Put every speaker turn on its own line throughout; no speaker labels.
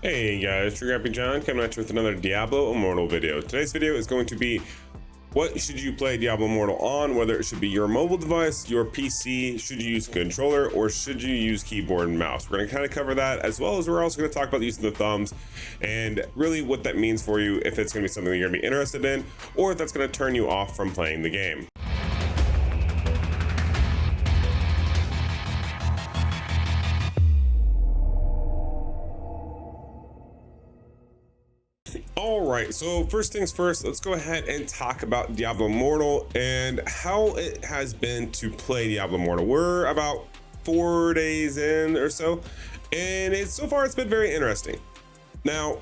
Hey guys, your Grappy John coming at you with another Diablo Immortal video. Today's video is going to be what should you play Diablo Immortal on, whether it should be your mobile device, your PC, should you use a controller, or should you use keyboard and mouse. We're going to kind of cover that, as well as we're also going to talk about using the thumbs and really what that means for you, if it's going to be something you're going to be interested in, or if that's going to turn you off from playing the game. Alright, so first things first, let's go ahead and talk about Diablo Immortal and how it has been to play Diablo Immortal. We're about 4 days in or so, and so far it's been very interesting. Now,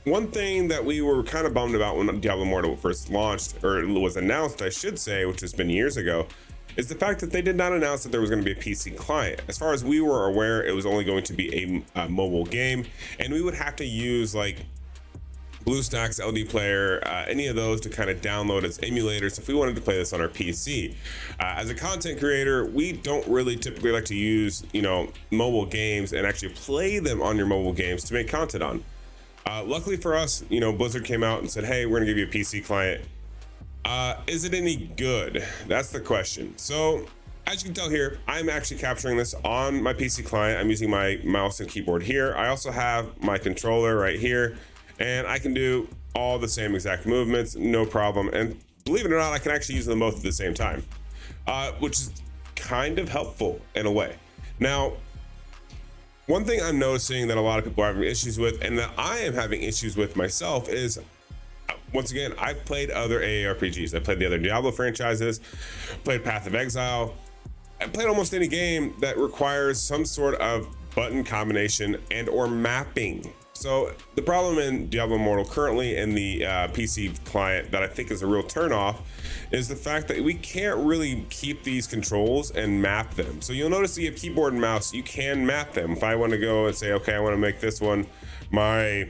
one thing that we were kind of bummed about when Diablo Immortal first launched, or was announced, I should say, which has been years ago, is the fact that they did not announce that there was going to be a PC client. As far as we were aware, it was only going to be a mobile game, and we would have to use like BlueStacks, LD Player, any of those to kind of download as emulators if we wanted to play this on our PC. As a content creator, we don't really typically like to use, mobile games and actually play them on your mobile games to make content on. Luckily for us, Blizzard came out and said, hey, we're gonna give you a PC client. Is it any good? That's the question. So as you can tell here, I'm actually capturing this on my PC client. I'm using my mouse and keyboard here. I also have my controller right here, and I can do all the same exact movements, no problem. And believe it or not, I can actually use them both at the same time, which is kind of helpful in a way. Now, one thing I'm noticing that a lot of people are having issues with, and that I am having issues with myself, is once again, I've played other AARPGs. I played the other Diablo franchises, played Path of Exile. I played almost any game that requires some sort of button combination and or mapping. So the problem in Diablo Immortal currently in the PC client that I think is a real turnoff is the fact that we can't really keep these controls and map them. So you'll notice that you have keyboard and mouse, you can map them. If I want to go and say, okay, I want to make this one my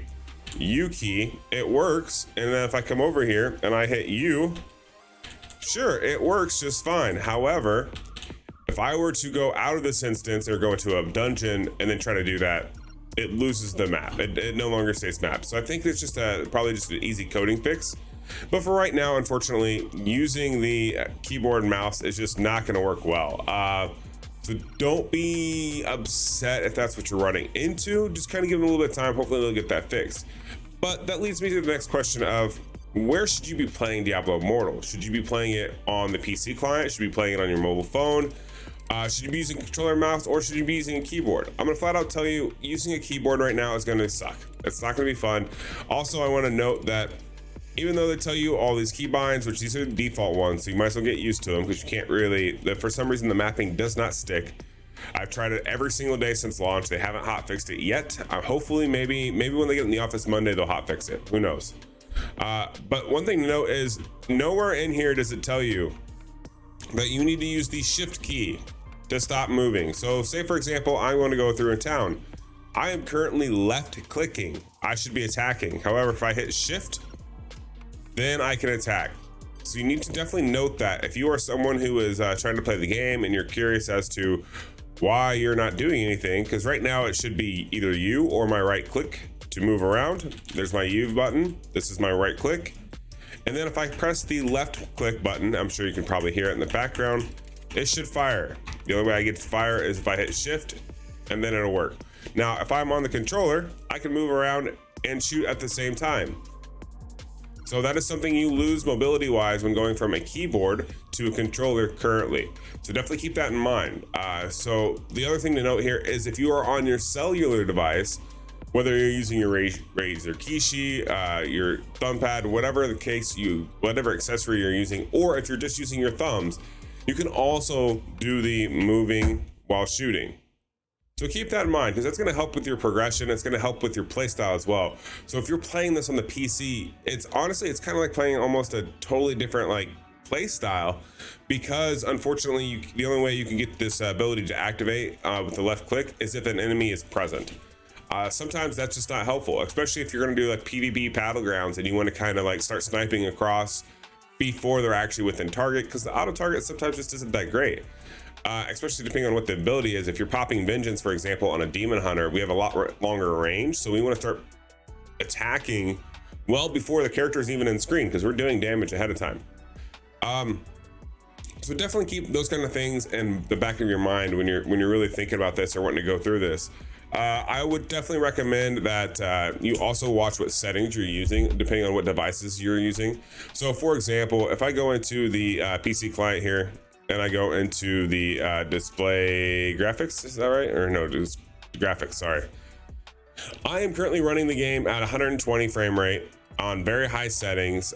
U key, it works. And then if I come over here and I hit U, sure, it works just fine. However, if I were to go out of this instance or go into a dungeon and then try to do that, it loses the map. It no longer stays mapped. So I think it's just probably just an easy coding fix. But for right now, unfortunately, using the keyboard and mouse is just not going to work well. So don't be upset if that's what you're running into. Just kind of give it a little bit of time. Hopefully they'll get that fixed. But that leads me to the next question of where should you be playing Diablo Immortal? Should you be playing it on the PC client? Should you be playing it on your mobile phone? Should you be using controller and mouse, or should you be using a keyboard? I'm gonna flat out tell you, using a keyboard right now is gonna suck. It's not gonna be fun. Also, I wanna note that even though they tell you all these keybinds, which these are the default ones, so you might as well get used to them because you can't really, for some reason the mapping does not stick. I've tried it every single day since launch. They haven't hotfixed it yet. Hopefully, maybe when they get in the office Monday, they'll hotfix it. Who knows? But one thing to note is nowhere in here does it tell you that you need to use the shift key to stop moving. So say for example, I want to go through a town. I am currently left clicking. I should be attacking. However, if I hit shift, then I can attack. So you need to definitely note that if you are someone who is trying to play the game and you're curious as to why you're not doing anything, because right now it should be either you or my right click to move around. There's my U button. This is my right click. And then if I press the left click button, I'm sure you can probably hear it in the background, it should fire. The only way I get to fire is if I hit shift, and then it'll work. Now, if I'm on the controller, I can move around and shoot at the same time. So that is something you lose mobility wise when going from a keyboard to a controller currently. So definitely keep that in mind. So the other thing to note here is if you are on your cellular device, whether you're using your Razer Kishi, your thumb pad, whatever the case, whatever accessory you're using, or if you're just using your thumbs, you can also do the moving while shooting. So keep that in mind, because that's going to help with your progression. It's going to help with your playstyle as well. So if you're playing this on the PC, it's kind of like playing almost a totally different play style, because unfortunately the only way you can get this ability to activate with the left click is if an enemy is present. Sometimes that's just not helpful, especially if you're going to do PvP battlegrounds and you want to kind of start sniping across before they're actually within target, because the auto target sometimes just isn't that great. especially depending on what the ability is. If you're popping Vengeance, for example, on a Demon Hunter, we have a lot longer range, so we want to start attacking well before the character is even in screen, because we're doing damage ahead of time. So definitely keep those kind of things in the back of your mind when you're really thinking about this or wanting to go through this. I would definitely recommend that you also watch what settings you're using, depending on what devices you're using. So for example, if I go into the PC client here and I go into the display graphics, is that right? Or no, just graphics, sorry. I am currently running the game at 120 frame rate on very high settings,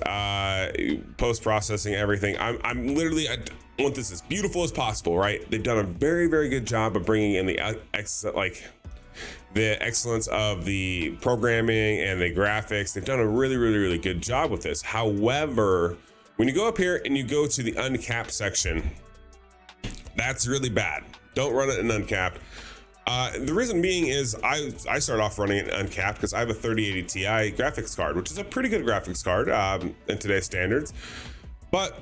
post-processing everything. I'm literally, I want this as beautiful as possible, right? They've done a very, very good job of bringing in the excellence of the programming and the graphics. They've done a really, really, really good job with this. However, when you go up here and you go to the uncapped section, that's really bad. Don't run it in uncapped. The reason being is I start off running it uncapped because I have a 3080 Ti graphics card, which is a pretty good graphics card in today's standards. But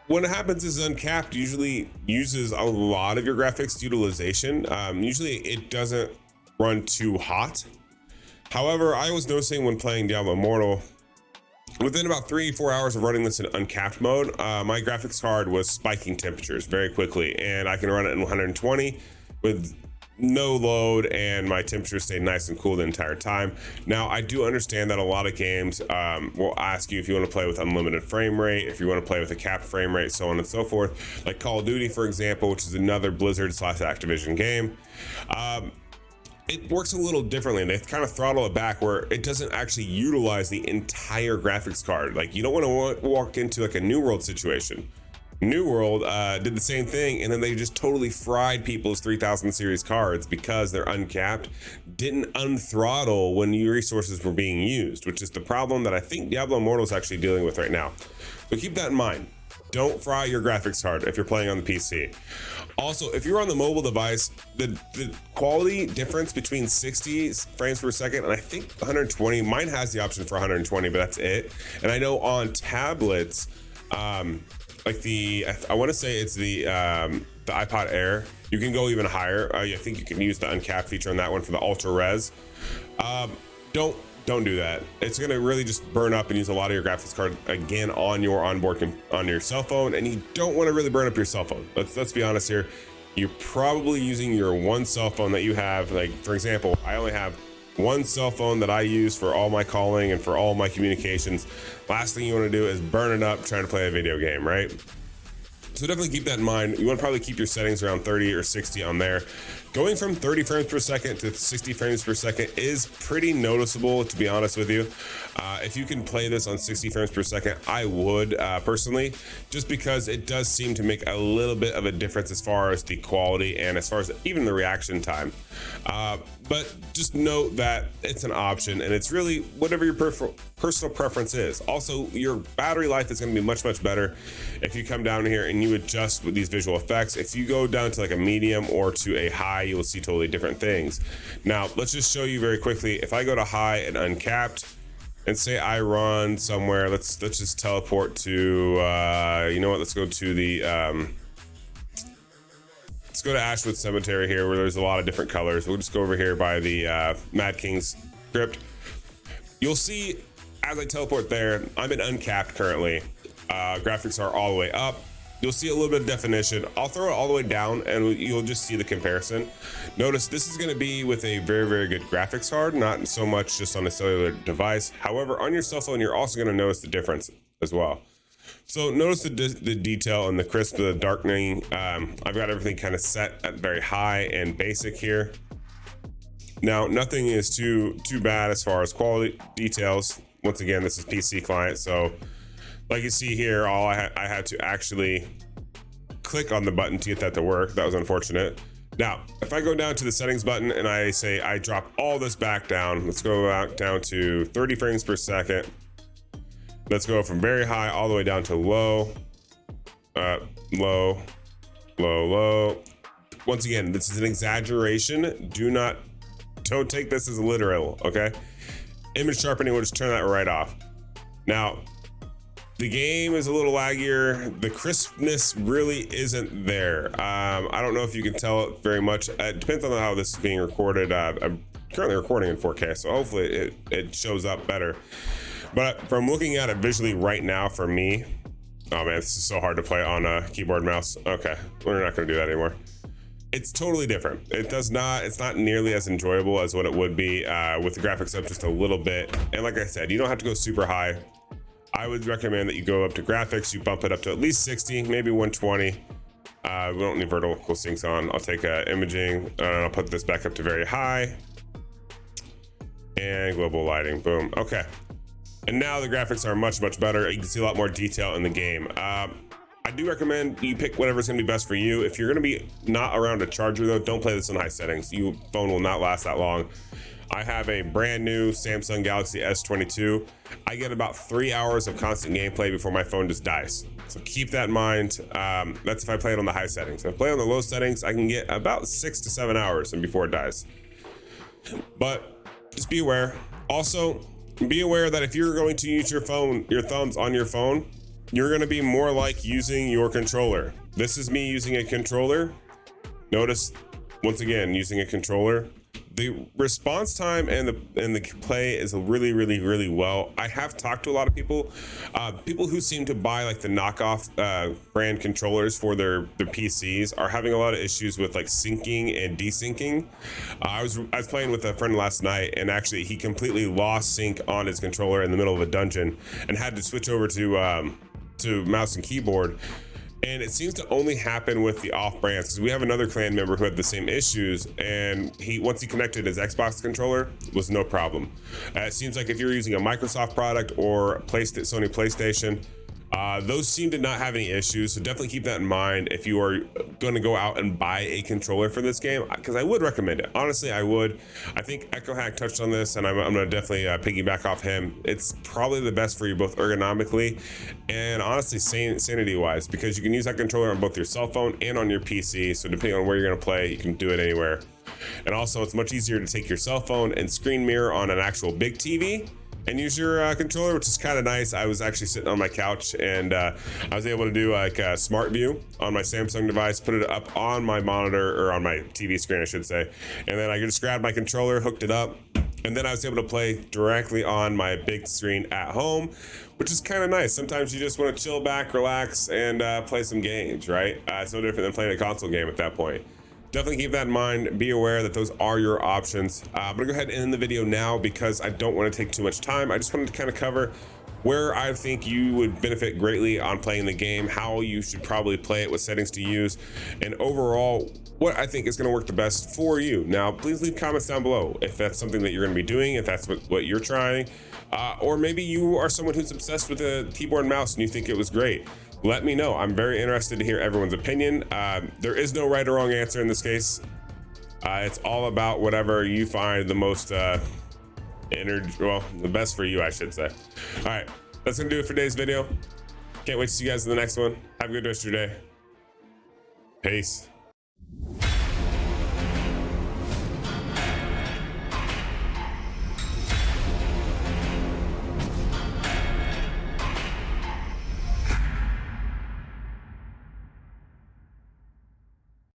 when it happens is uncapped usually uses a lot of your graphics utilization. Usually it doesn't run too hot. However, I was noticing when playing Diablo Immortal, within about 3-4 hours of running this in uncapped mode, my graphics card was spiking temperatures very quickly, and I can run it in 120 with no load, and my temperature stayed nice and cool the entire time. Now, I do understand that a lot of games will ask you if you want to play with unlimited frame rate, if you want to play with a capped frame rate, so on and so forth. Like Call of Duty, for example, which is another Blizzard/Activision game. It works a little differently. They kind of throttle it back where it doesn't actually utilize the entire graphics card. Like, you don't want to walk into like a New World situation. New World did the same thing, and then they just totally fried people's 3000 series cards because they're uncapped, didn't unthrottle when new resources were being used, which is the problem that I think Diablo Immortal is actually dealing with right now. So keep that in mind. Don't fry your graphics card if you're playing on the PC. Also, if you're on the mobile device, the quality difference between 60 frames per second and I think 120, mine has the option for 120, but that's it. And I know on tablets, like I want to say it's the iPod Air, you can go even higher. I think you can use the uncapped feature on that one for the ultra res. Don't do that. It's gonna really just burn up and use a lot of your graphics card again on your onboard on your cell phone, and you don't want to really burn up your cell phone. Let's be honest here. You're probably using your one cell phone that you have. Like, for example, I only have one cell phone that I use for all my calling and for all my communications. Last thing you want to do is burn it up trying to play a video game, right? So definitely keep that in mind. You want to probably keep your settings around 30 or 60 on there. Going from 30 frames per second to 60 frames per second is pretty noticeable, to be honest with you. If you can play this on 60 frames per second, I would personally, just because it does seem to make a little bit of a difference as far as the quality and as far as even the reaction time. But just note that it's an option, and it's really whatever your personal preference is. Also, your battery life is going to be much, much better if you come down here and you adjust with these visual effects. If you go down to like a medium or to a high, you will see totally different things. Now, let's just show you very quickly. If I go to high and uncapped, and say I run somewhere, let's just teleport to, you know what? Let's go to the, let's go to Ashwood Cemetery here, where there's a lot of different colors. We'll just go over here by the Mad King's crypt. You'll see as I teleport there, I'm in uncapped currently. Graphics are all the way up. You'll see a little bit of definition. I'll throw it all the way down and you'll just see the comparison. Notice this is going to be with a very, very good graphics card, not so much just on a cellular device. However, on your cell phone, you're also going to notice the difference as well. So notice the detail and the crisp, the darkening. I've got everything kind of set at very high and basic here. Now, nothing is too bad as far as quality details. Once again, this is PC client, so like you see here, I had to actually click on the button to get that to work. That was unfortunate. Now, if I go down to the settings button and I say I drop all this back down, let's go back down to 30 frames per second. Let's go from very high all the way down to low, low, low, low. Once again, this is an exaggeration. Don't take this as literal, okay? Image sharpening will just turn that right off. Now, The game is a little laggier. The crispness really isn't there. I don't know if you can tell it very much. It depends on how this is being recorded. I'm currently recording in 4K, so hopefully it shows up better. But from looking at it visually right now, for me, oh man, this is so hard to play on a keyboard and mouse. Okay, we're not gonna do that anymore. It's totally different. It's not nearly as enjoyable as what it would be with the graphics up just a little bit. And like I said, you don't have to go super high. I would recommend that you go up to graphics, you bump it up to at least 60, maybe 120. We don't need vertical syncs on. I'll take imaging and I'll put this back up to very high. And global lighting, boom, okay. And now the graphics are much, much better. You can see a lot more detail in the game. I do recommend you pick whatever's gonna be best for you. If you're gonna be not around a charger though, don't play this in high settings. Your phone will not last that long. I have a brand new Samsung Galaxy S22. I get about 3 hours of constant gameplay before my phone just dies. So keep that in mind. That's if I play it on the high settings. If I play on the low settings, I can get about 6 to 7 hours and before it dies. But just be aware. Also, be aware that if you're going to use your thumbs on your phone, you're gonna be more like using your controller. This is me using a controller. Notice, once again, using a controller. The response time and the play is really, really, really well. I have talked to a lot of people who seem to buy like the knockoff brand controllers for their PCs are having a lot of issues with like syncing and desyncing. I was playing with a friend last night, and actually he completely lost sync on his controller in the middle of a dungeon and had to switch over to mouse and keyboard. And it seems to only happen with the off brands, because we have another clan member who had the same issues, and once he connected his Xbox controller, it was no problem. It seems like if you're using a Microsoft product or Sony PlayStation, those seem to not have any issues. So definitely keep that in mind if you are going to go out and buy a controller for this game, because I would recommend it. Honestly, I would. I think Echo Hack touched on this, and I'm going to definitely piggyback off him. It's probably the best for you both ergonomically and honestly sanity wise, because you can use that controller on both your cell phone and on your PC. So depending on where you're going to play, you can do it anywhere. And also, it's much easier to take your cell phone and screen mirror on an actual big TV and use your controller, which is kind of nice. I was actually sitting on my couch, and I was able to do like a smart view on my Samsung device, put it up on my monitor, or on my TV screen, I should say. And then I just grabbed my controller, hooked it up, and then I was able to play directly on my big screen at home, which is kind of nice. Sometimes you just want to chill back, relax, and play some games, right? It's no different than playing a console game at that point. Definitely keep that in mind. Be aware that those are your options. I'm gonna go ahead and end the video now because I don't want to take too much time. I just wanted to kind of cover where I think you would benefit greatly on playing the game, how you should probably play it, what settings to use, and overall what I think is going to work the best for you. Now, please leave comments down below if that's something that you're going to be doing, if that's what you're trying, or maybe you are someone who's obsessed with a keyboard and mouse and you think it was great. Let me know. I'm very interested to hear everyone's opinion. There is no right or wrong answer in this case. It's all about whatever you find the most the best for you, I should say. All right, that's gonna do it for today's video. Can't wait to see you guys in the next one. Have a good rest of your day. Peace.